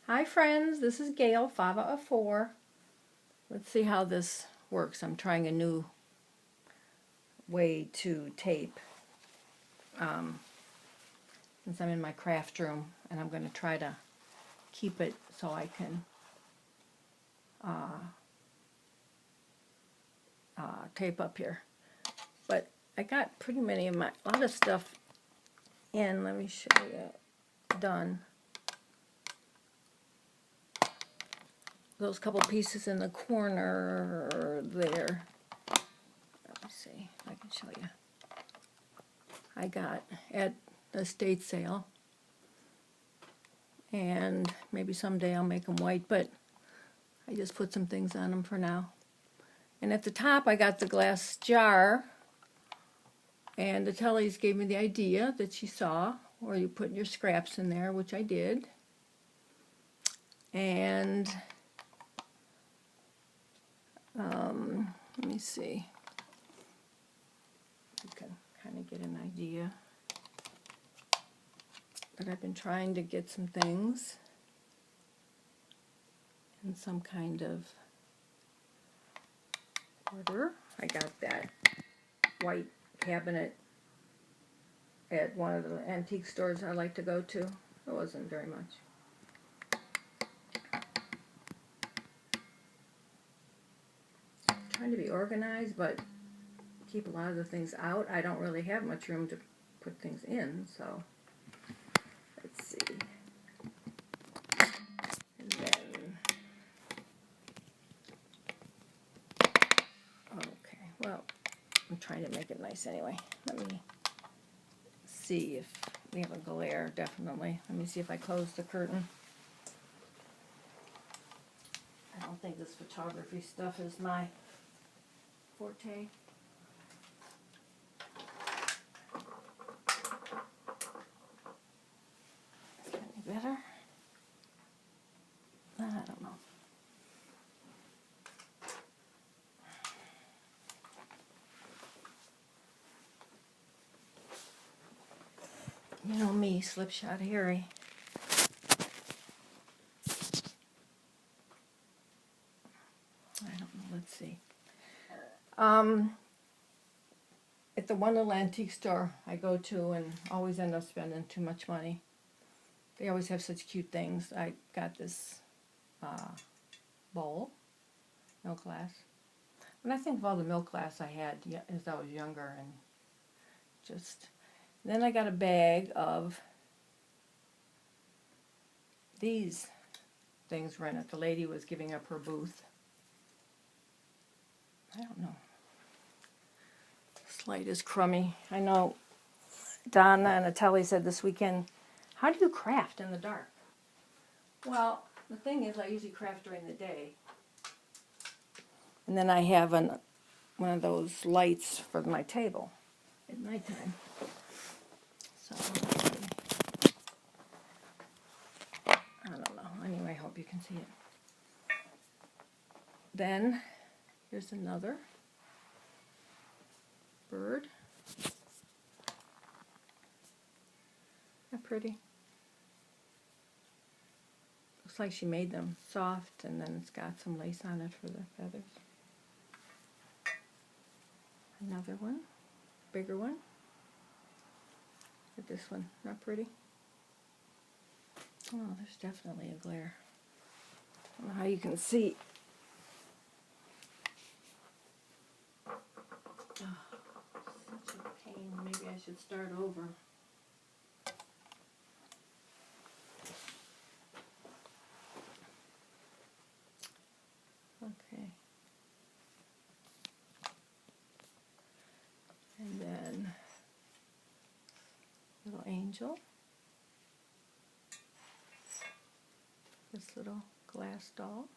Hi friends, this is Gail, 504. Let's see how this works. I'm trying a new way to tape since I'm in my craft room, and I'm going to try to keep it so I can tape up here. But I got pretty many of a lot of stuff in. Let me show you. Done. Those couple pieces in the corner there. Let me see if I can show you. I got at the estate sale, and maybe someday I'll make them white, but I just put some things on them for now. And at the top I got the glass jar, and the Tellies gave me the idea that she saw where you put your scraps in there, which I did. And let me see, you can kind of get an idea that I've been trying to get some things in some kind of order. I got that white cabinet at one of the antique stores I like to go to. It wasn't very much. I'm trying to be organized, but keep a lot of the things out. I don't really have much room to put things in, so let's see. And then, okay, well, I'm trying to make it nice anyway. Let me see if we have a glare, definitely. Let me see if I close the curtain. I don't think this photography stuff is my forte. Any better? I don't know. You know me, Slipshot Harry. I don't know, let's see. At the one little antique store I go to and always end up spending too much money. They always have such cute things. I got this bowl, milk glass. When I think of all the milk glass I had as I was younger, and just... Then I got a bag of these things were in it. The lady was giving up her booth. I don't know. This light is crummy. I know Donna and Natalie said this weekend, how do you craft in the dark? Well, the thing is, I usually craft during the day. And then I have one of those lights for my table at nighttime. So, I don't know. Anyway, I hope you can see it. Then, here's another bird. How pretty. Looks like she made them soft, and then it's got some lace on it for the feathers. Another one, bigger one. Look at this one, not pretty? Oh, there's definitely a glare. I don't know how you can see. Oh, such a pain. Maybe I should start over. Okay. And then little angel. This little glass doll.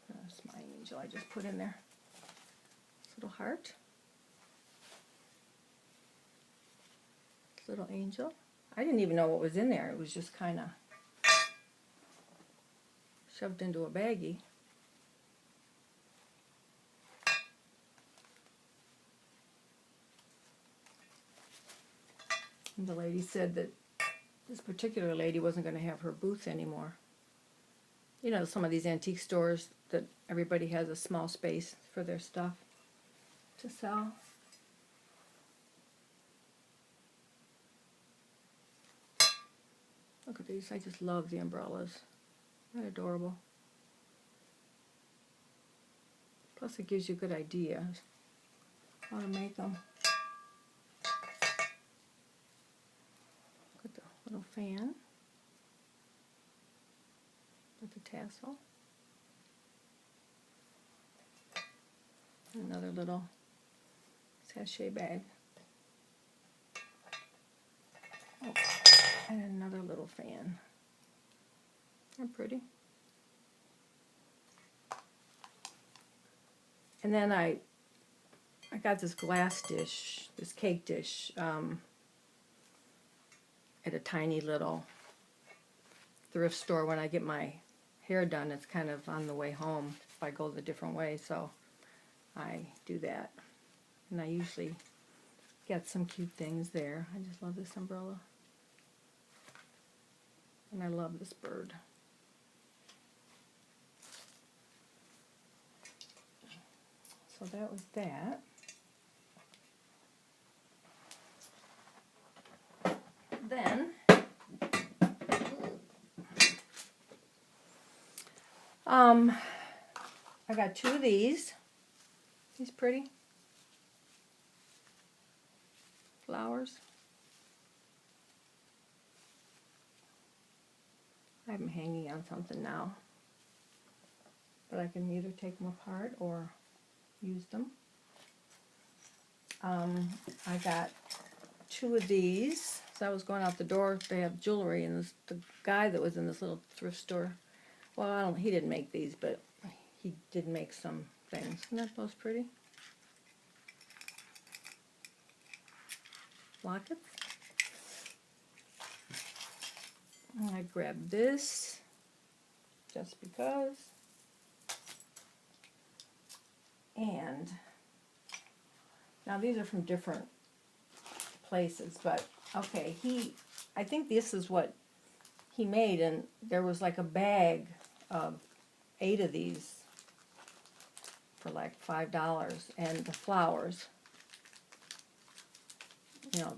That's my angel I just put in there. This little heart. This little angel. I didn't even know what was in there. It was just kind of shoved into a baggie. And the lady said that this particular lady wasn't going to have her booth anymore. You know, some of these antique stores that everybody has a small space for their stuff to sell. Look at these. I just love the umbrellas. They're adorable. Plus it gives you a good idea how to make them. Look at the little fan with the tassel. Another little sachet bag. Oh, and another little fan. They're pretty. And then I got this glass dish, this cake dish, at a tiny little thrift store. When I get my hair done, it's kind of on the way home if I go the different way, so I do that. And I usually get some cute things there. I just love this umbrella. And I love this bird. So that was that. Then, I got two of these. These pretty flowers. I have them hanging on something now, but I can either take them apart or use them. I got two of these. So I was going out the door. They have jewelry, and the guy that was in this little thrift store, well, he didn't make these, but he did make some things. Isn't that most pretty? Lockets. And I grabbed this just because. And now these are from different places, but okay, I think this is what he made, and there was like a bag of 8 of these for like $5, and the flowers, you know,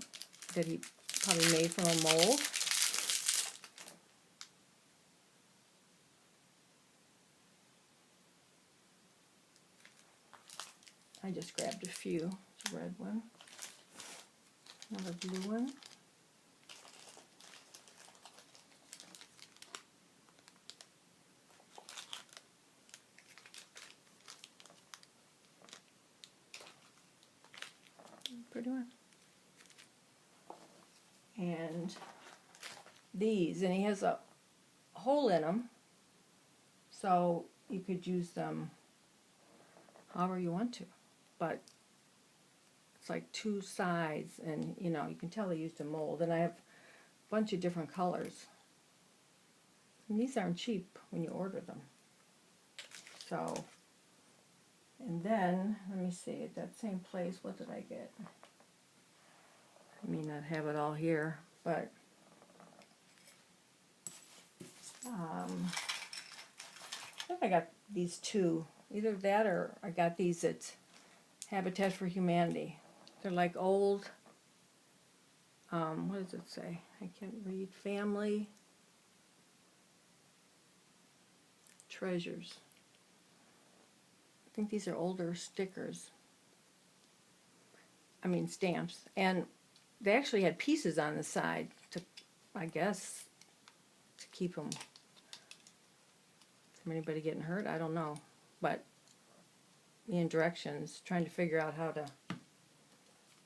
that he probably made from a mold. I just grabbed a few. It's a red one, another blue one, pretty one, and these, and he has a hole in them, so you could use them however you want to, but it's like 2 sides, and you know, you can tell they used a mold. And I have a bunch of different colors, and these aren't cheap when you order them. So, and then let me see, at that same place, what did I get? I may not have it all here, but I think I got these 2, either that or I got these at Habitat for Humanity. They're like old, what does it say? I can't read. Family treasures. I think these are older stickers. I mean stamps. And they actually had pieces on the side to, I guess, to keep them from anybody getting hurt. I don't know. But me in directions, trying to figure out how to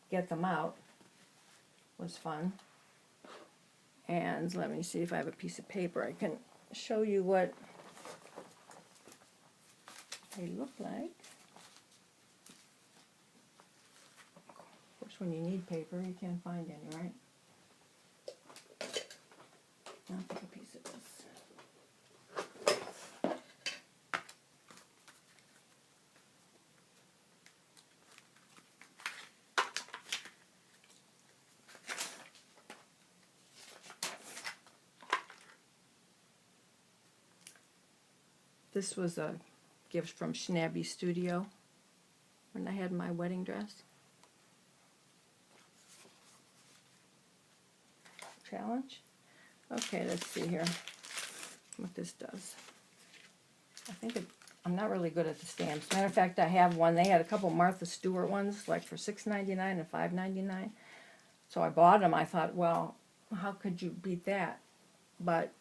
get them out was fun. And let me see if I have a piece of paper I can show you what they look like. Of course, when you need paper, you can't find any, right? I'll take a piece of this. This was a gift from Schnabby Studio when I had my wedding dress. Challenge. Okay, let's see here what this does. I'm not really good at the stamps. Matter of fact, I have one. They had a couple Martha Stewart ones, like for $6.99 and $5.99. So I bought them. I thought, well, how could you beat that? But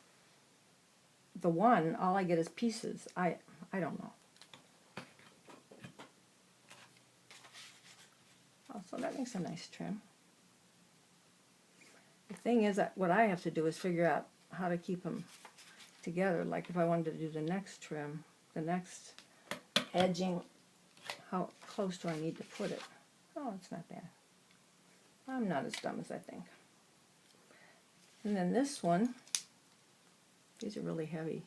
the one, all I get is pieces. I don't know. Oh, so that makes a nice trim. The thing is that what I have to do is figure out how to keep them together. Like if I wanted to do the next trim, the next edging, how close do I need to put it? Oh, it's not bad. I'm not as dumb as I think. And then this one, these are really heavy.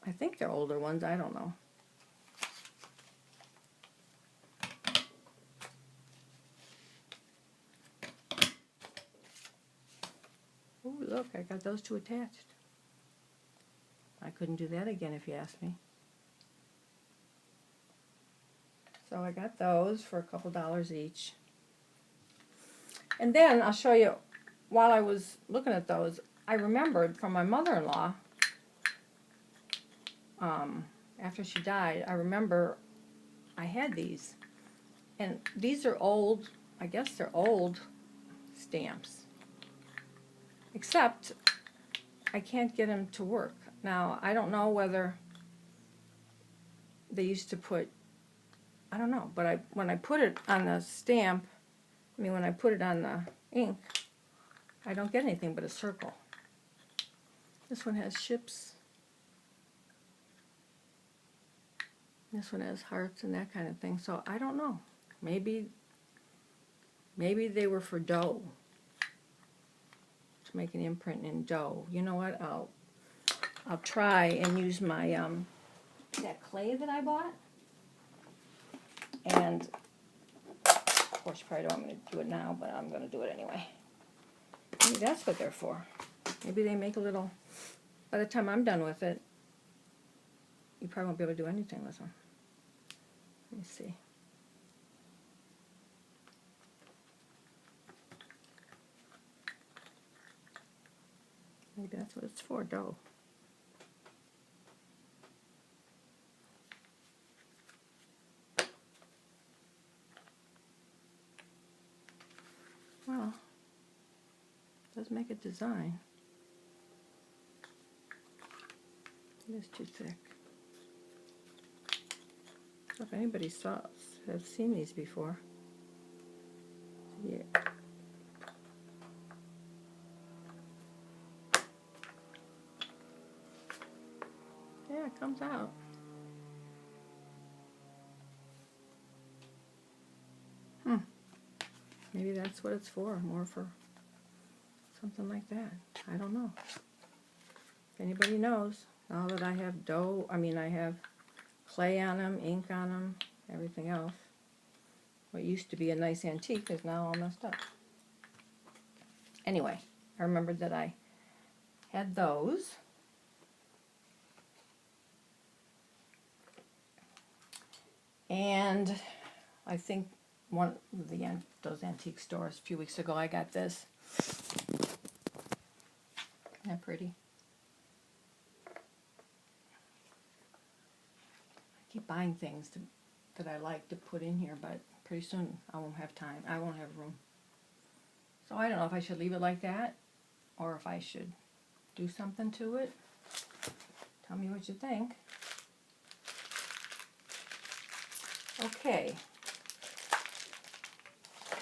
I think they're older ones, I don't know. Oh, look, I got those two attached. I couldn't do that again if you asked me. So I got those for a couple dollars each. And then I'll show you, while I was looking at those, I remembered from my mother-in-law, after she died, I remember I had these. And these are old, I guess they're old stamps. Except I can't get them to work. Now, I don't know whether they used to put, I don't know, but when I put it on the stamp, when I put it on the ink, I don't get anything but a circle. This one has ships. This one has hearts and that kind of thing. So I don't know. Maybe they were for dough. To make an imprint in dough. You know what? I'll try and use my that clay that I bought. And of course, you probably don't want me to do it now, but I'm going to do it anyway. Maybe that's what they're for. Maybe they make a little. By the time I'm done with it, you probably won't be able to do anything with them. Let me see. Maybe that's what it's for, dough. Well, it does make a design. It is too thick. So if anybody has seen these before, yeah. Yeah, it comes out. Maybe that's what it's for, more for something like that. I don't know. If anybody knows, now that I have dough, I have clay on them, ink on them, everything else. What used to be a nice antique is now all messed up. Anyway, I remembered that I had those. And I think one of those antique stores a few weeks ago, I got this. Isn't that pretty? I keep buying things that I like to put in here, but pretty soon I won't have time. I won't have room. So I don't know if I should leave it like that or if I should do something to it. Tell me what you think. Okay.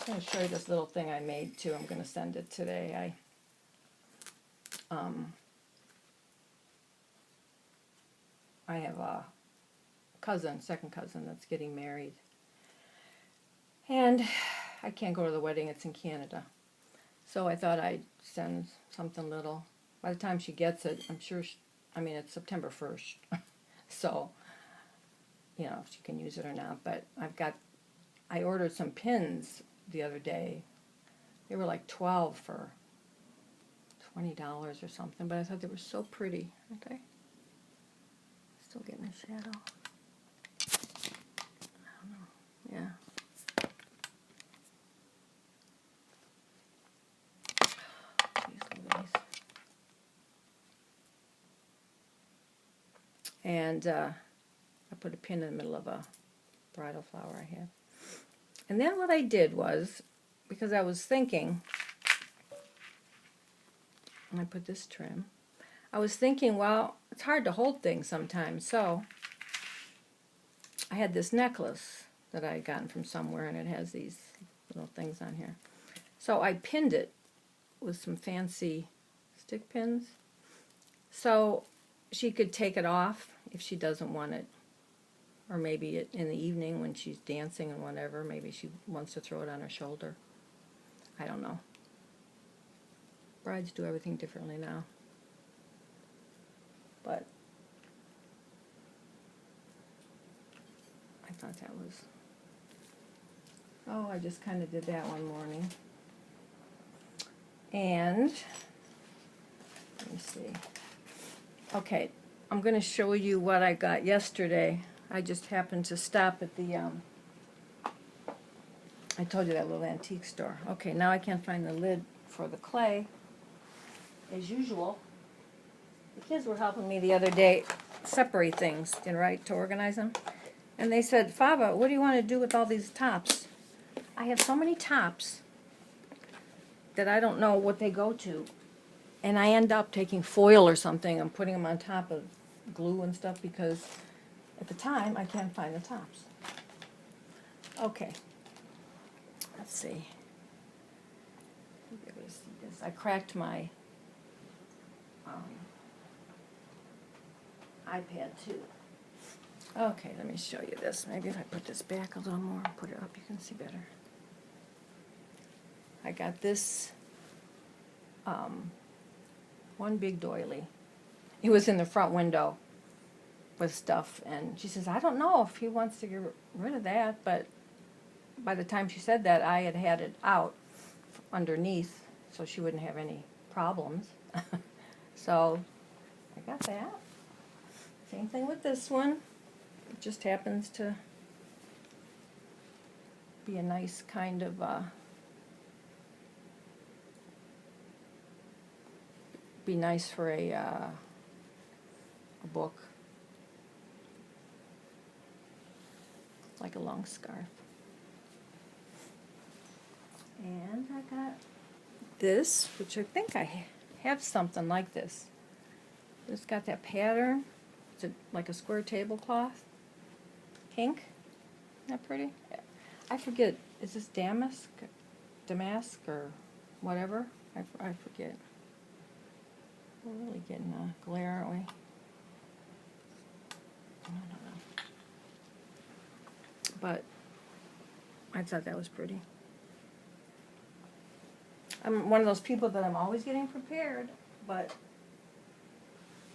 I'm going to show you this little thing I made too. I'm going to send it today. I have a second cousin that's getting married. And I can't go to the wedding, it's in Canada. So I thought I'd send something little. By the time she gets it, I'm sure, it's September 1st. So, if she can use it or not. But I ordered some pins the other day. They were like 12 for $20 or something, but I thought they were so pretty, aren't they? Still getting a shadow. I don't know. Yeah. Jeez Louise. And I put a pin in the middle of a bridal flower I had. And then what I did was, because I was thinking, and I put this trim, I was thinking, well, it's hard to hold things sometimes, so I had this necklace that I had gotten from somewhere, and it has these little things on here. So I pinned it with some fancy stick pins, so she could take it off if she doesn't want it, or maybe in the evening when she's dancing and whatever, maybe she wants to throw it on her shoulder. I don't know. Brides do everything differently now. But I thought that was... Oh, I just kind of did that one morning. And, let me see. Okay, I'm going to show you what I got yesterday. I just happened to stop at the, I told you, that little antique store. Okay, now I can't find the lid for the clay, as usual. The kids were helping me the other day separate things, right, to organize them. And they said, Fava, what do you want to do with all these tops? I have so many tops that I don't know what they go to. And I end up taking foil or something and putting them on top of glue and stuff because at the time I can't find the tops. Okay. Let's see. You'll be able to see this. I cracked my iPad too. Okay, let me show you this. Maybe if I put this back a little more and put it up, you can see better. I got this one big doily. It was in the front window with stuff, and she says, I don't know if he wants to get rid of that, but by the time she said that, I had had it out underneath so she wouldn't have any problems. So I got that. Same thing with this one. It just happens to be a nice kind of be nice for a book, like a long scarf. And I got this, which I think I have something like this. It's got that pattern. It's like a square tablecloth. Pink. Isn't that pretty? I forget. Is this damask or whatever? I forget. We're really getting a glare, aren't we? I don't know. But I thought that was pretty. I'm one of those people that I'm always getting prepared, but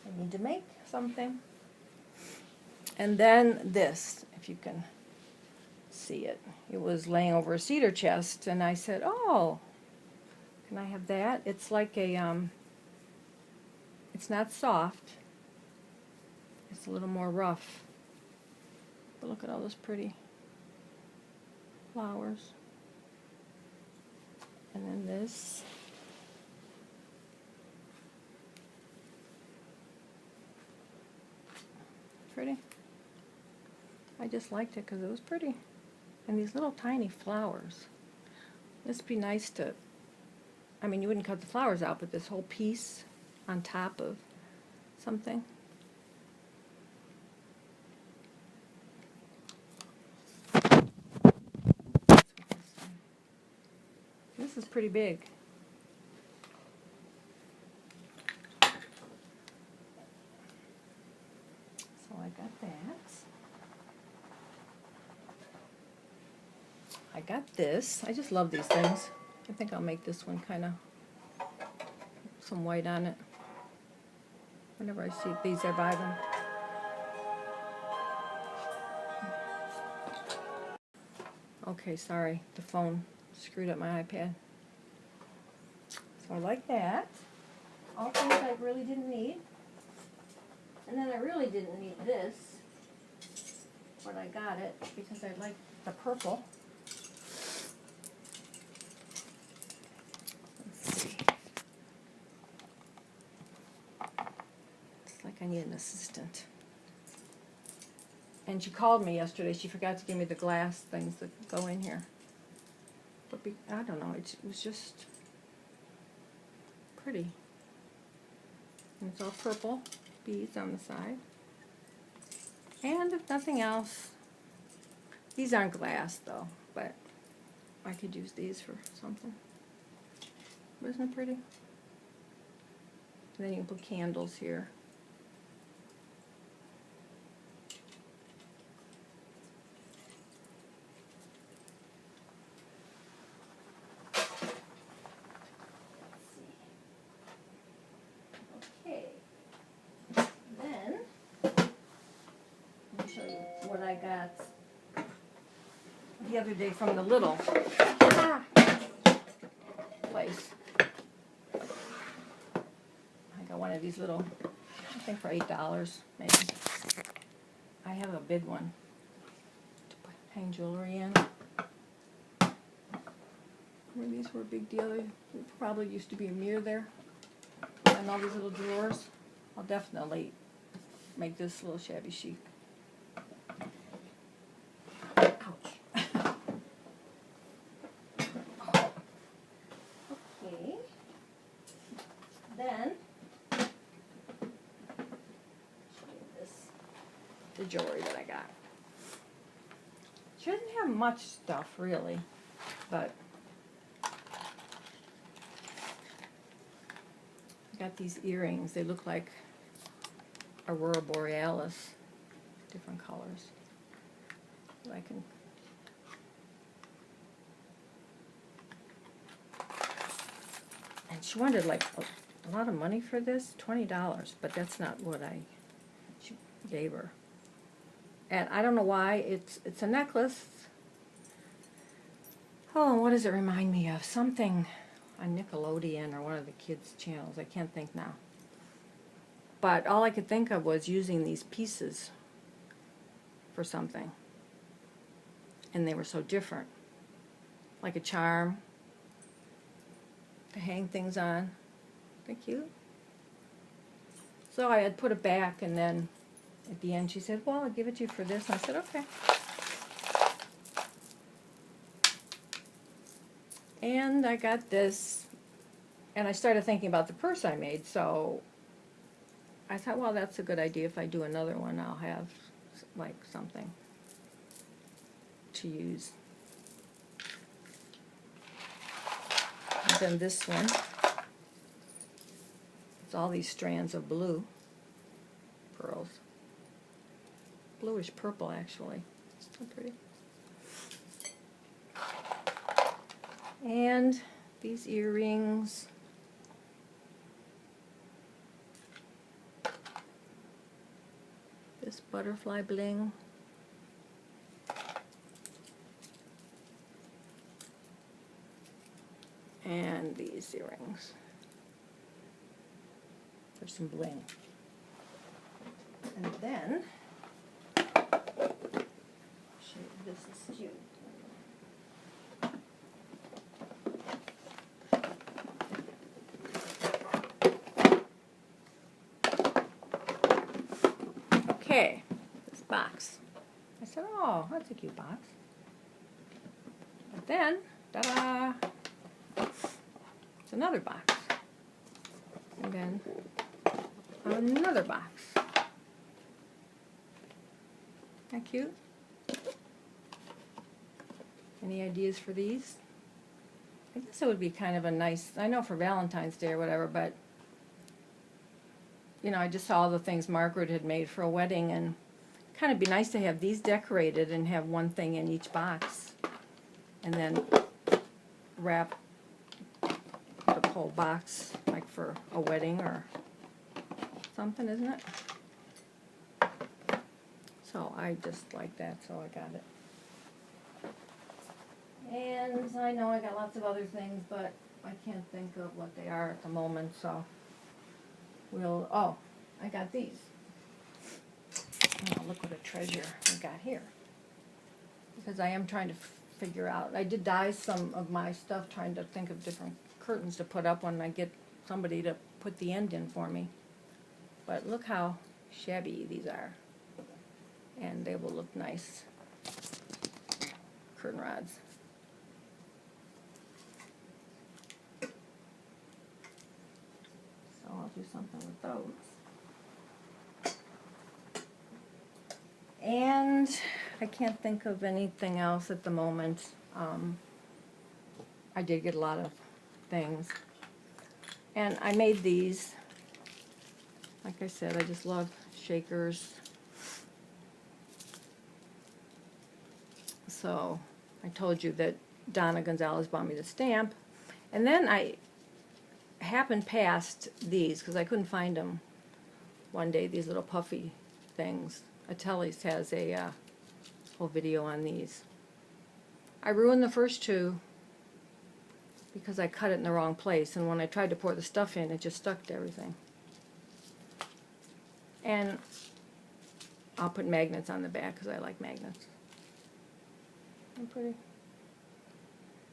I need to make something. And then this, if you can see it. It was laying over a cedar chest, and I said, oh, can I have that? It's like a, it's not soft. It's a little more rough. But look at all those pretty flowers. And then this. Pretty. I just liked it because it was pretty. And these little tiny flowers. This would be nice to, I mean, you wouldn't cut the flowers out, but this whole piece on top of something. This is pretty big. So I got that. I got this. I just love these things. I think I'll make this one kind of some white on it. Whenever I see these, I buy them. Okay, sorry, the phone screwed up my iPad. So I like that. All things I really didn't need. And then I really didn't need this, but I got it because I like the purple. Let's see. It's like I need an assistant. And she called me yesterday. She forgot to give me the glass things that go in here. But I don't know. It was just pretty. And it's all purple beads on the side. And if nothing else, these aren't glass though, but I could use these for something. Isn't it pretty? And then you can put candles here. What I got the other day from the little place. I got one of these little, I think for $8 maybe. I have a big one to hang jewelry in. When these were a big deal, there probably used to be a mirror there. And all these little drawers. I'll definitely make this a little shabby chic. Then, the jewelry that I got. She doesn't have much stuff really, but I got these earrings. They look like Aurora Borealis, different colors. I can. And she wanted like a lot of money for this, $20, but that's not what she gave her. And I don't know why, it's a necklace. Oh, what does it remind me of? Something on Nickelodeon or one of the kids' channels, I can't think now. But all I could think of was using these pieces for something. And they were so different. Like a charm to hang things on. Thank you. So I had put it back, and then at the end she said, well, I'll give it to you for this. And I said, okay. And I got this, and I started thinking about the purse I made, so I thought, well, that's a good idea. If I do another one, I'll have like something to use. And then this one. It's all these strands of blue pearls. Bluish purple, actually. So pretty. And these earrings. This butterfly bling. And these earrings. For some bling. And then, show you this is cute. Okay, this box. I said, oh, that's a cute box. But then, ta-da! It's another box. And then another box. Isn't that cute? Any ideas for these? I guess it would be kind of a nice, I know for Valentine's Day or whatever, but you know, I just saw all the things Margaret had made for a wedding, and kind of be nice to have these decorated and have one thing in each box, and then wrap the whole box like for a wedding or something, isn't it? So I just like that, so I got it. And I know I got lots of other things, but I can't think of what they are at the moment, so we'll, oh, I got these. Oh, look what a treasure we got here. Because I am trying to figure out, I did dye some of my stuff trying to think of different curtains to put up when I get somebody to put the end in for me. But look how shabby these are. And they will look nice. Curtain rods. So I'll do something with those. And I can't think of anything else at the moment. I did get a lot of things. And I made these. Like I said, I just love shakers. So I told you that Donna Gonzalez bought me the stamp. And then I happened past these because I couldn't find them one day, these little puffy things. Atelli's has a whole video on these. I ruined the first two because I cut it in the wrong place, and when I tried to pour the stuff in, it just stuck to everything. And I'll put magnets on the back because I like magnets. They're pretty. And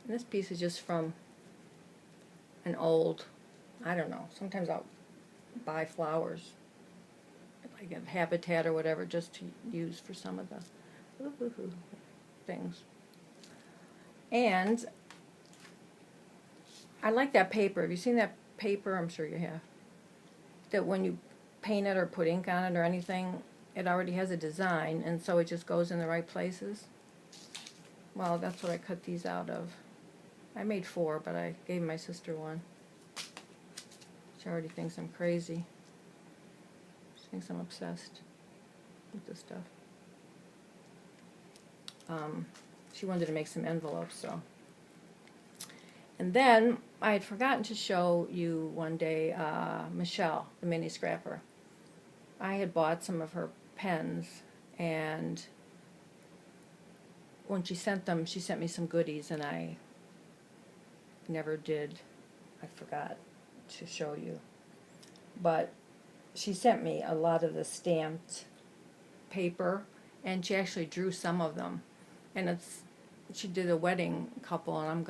this piece is just from an old, I don't know, sometimes I'll buy flowers, like a habitat or whatever, just to use for some of the things. And I like that paper. Have you seen that paper? I'm sure you have. That when you paint it or put ink on it or anything, it already has a design, and so it just goes in the right places. Well, that's what I cut these out of. I made 4, but I gave my sister one. She already thinks I'm crazy. She thinks I'm obsessed with this stuff. She wanted to make some envelopes, so. And then I had forgotten to show you one day Michelle, the mini scrapper. I had bought some of her pens, and when she sent them, she sent me some goodies, and I never did. I forgot to show you. But she sent me a lot of the stamped paper, and she actually drew some of them. And she did a wedding couple, and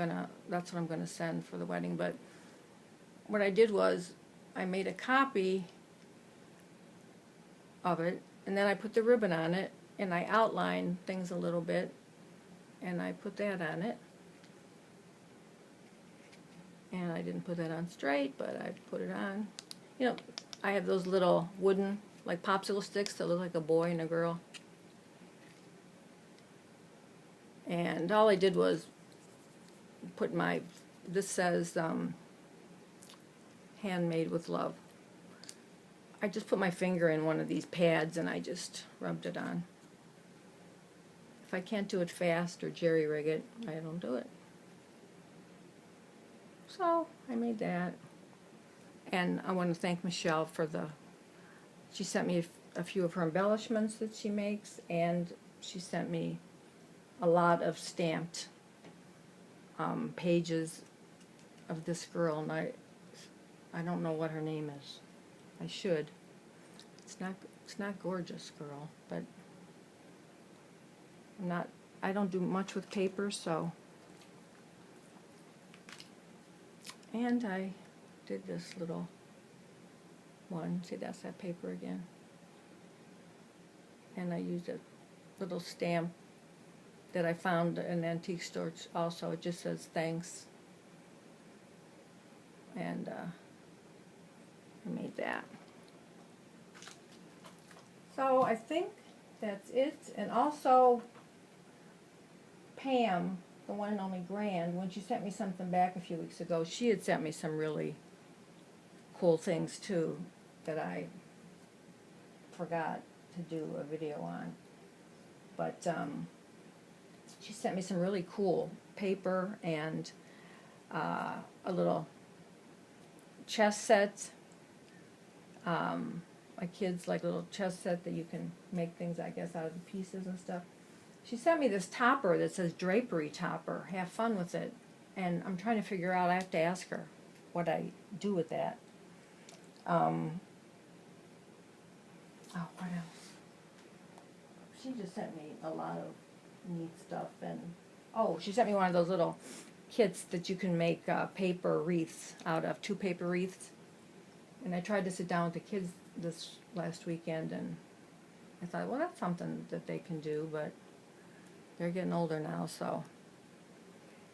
that's what I'm gonna send for the wedding. But what I did was I made a copy of it, and then I put the ribbon on it, and I outlined things a little bit, and I put that on it. And I didn't put that on straight, but I put it on. You know, I have those little wooden, like popsicle sticks that look like a boy and a girl. And all I did was put this says handmade with love. I just put my finger in one of these pads and I just rubbed it on. If I can't do it fast or jerry rig it, I don't do it. So I made that. And I want to thank Michelle for she sent me a few of her embellishments that she makes, and she sent me a lot of stamped pages of this girl, and I don't know what her name is. I should. It's not gorgeous, girl, but I don't do much with paper, so. And I did this little one. See, that's that paper again. And I used a little stamp that I found in an antique store also. It just says thanks. And I made that. So I think that's it. And also Pam, the one and only Grand, when she sent me something back a few weeks ago, she had sent me some really cool things too that I forgot to do a video on. But she sent me some really cool paper and a little chess set. My kids like a little chess set that you can make things, I guess, out of the pieces and stuff. She sent me this topper that says drapery topper. Have fun with it. And I'm trying to figure out, I have to ask her what I do with that. Oh, what else? she just sent me a lot of neat stuff. And oh, she sent me one of those little kits that you can make paper wreaths out of, 2 paper wreaths. And I tried to sit down with the kids this last weekend, and I thought, well, that's something that they can do, but they're getting older now, so.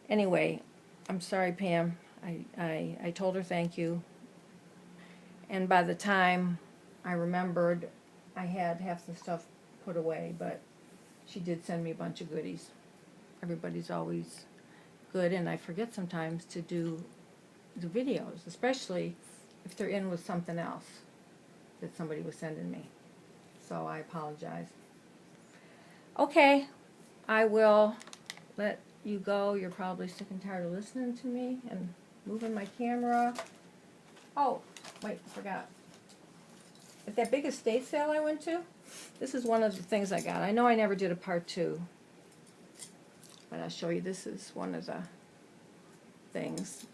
Anyway, I'm sorry, Pam. I told her thank you. And by the time I remembered, I had half the stuff put away, but she did send me a bunch of goodies. Everybody's always good, and I forget sometimes to do the videos, especially if they're in with something else that somebody was sending me. So I apologize. Okay, I will let you go. You're probably sick and tired of listening to me and moving my camera. Oh, wait, I forgot. At that big estate sale I went to, this is one of the things I got. I know I never did a part 2, but I'll show you. This is one of the things.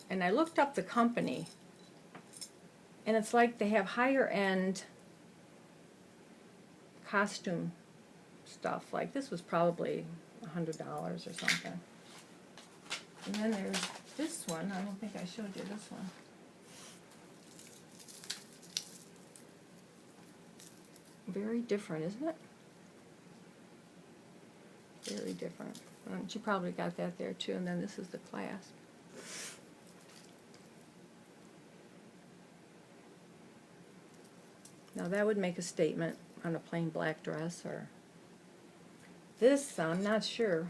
And I looked up the company, and it's like they have higher end costume stuff. Like this was probably $100 or something. And then there's this one. I don't think I showed you this one. Very different, isn't it? Very different. And she probably got that there too. And then this is the clasp. Now that would make a statement on a plain black dress, or this, I'm not sure.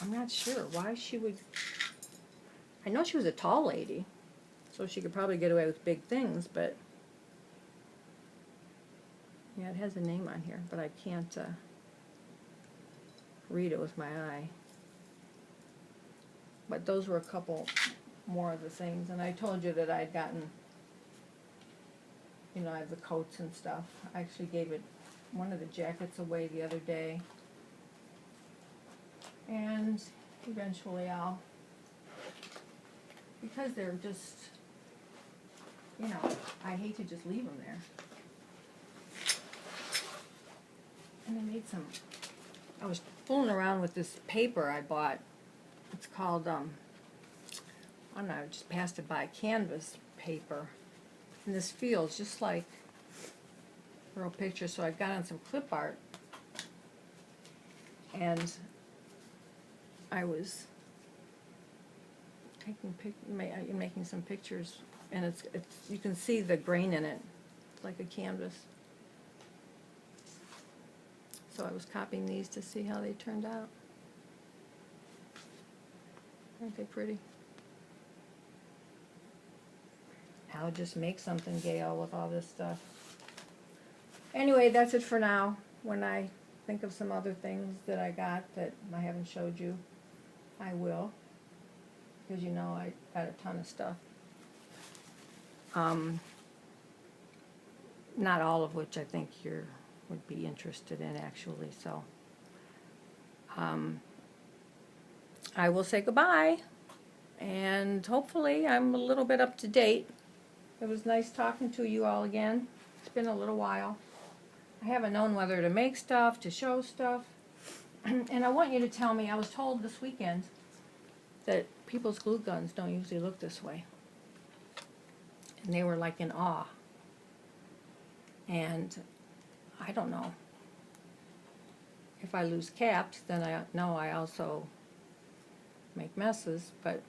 I'm not sure why she would. I know she was a tall lady, so she could probably get away with big things, but yeah, it has a name on here, but I can't read it with my eye. But those were a couple more of the things, and I told you that I'd gotten, you know, I have the coats and stuff. I actually gave it one of the jackets away the other day, and eventually I'll, because they're just, you know, I hate to just leave them there. And I made some, I was fooling around with this paper I bought. It's called, I don't know, I just passed it by, canvas paper. And this feels just like real pictures, so I've got on some clip art. And I was making some pictures, and it's you can see the grain in it. It's like a canvas. So I was copying these to see how they turned out. Aren't they pretty? I'll just make something, Gail, with all this stuff. Anyway, that's it for now. When I think of some other things that I got that I haven't showed you, I will. Because you know I got a ton of stuff. Not all of which I think you would be interested in, actually. So I will say goodbye, and hopefully I'm a little bit up to date. It was nice talking to you all again. It's been a little while. I haven't known whether to make stuff, to show stuff. And I want you to tell me, I was told this weekend that people's glue guns don't usually look this way. And they were like in awe. And I don't know. If I lose caps, then I know I also make messes. But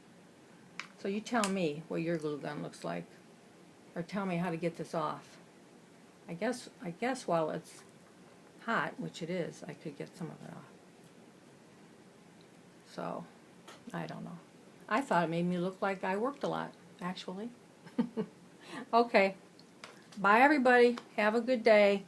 so you tell me what your glue gun looks like, or tell me how to get this off. I guess while it's hot, which it is, I could get some of it off. So I don't know. I thought it made me look like I worked a lot, actually. Okay. Bye, everybody. Have a good day.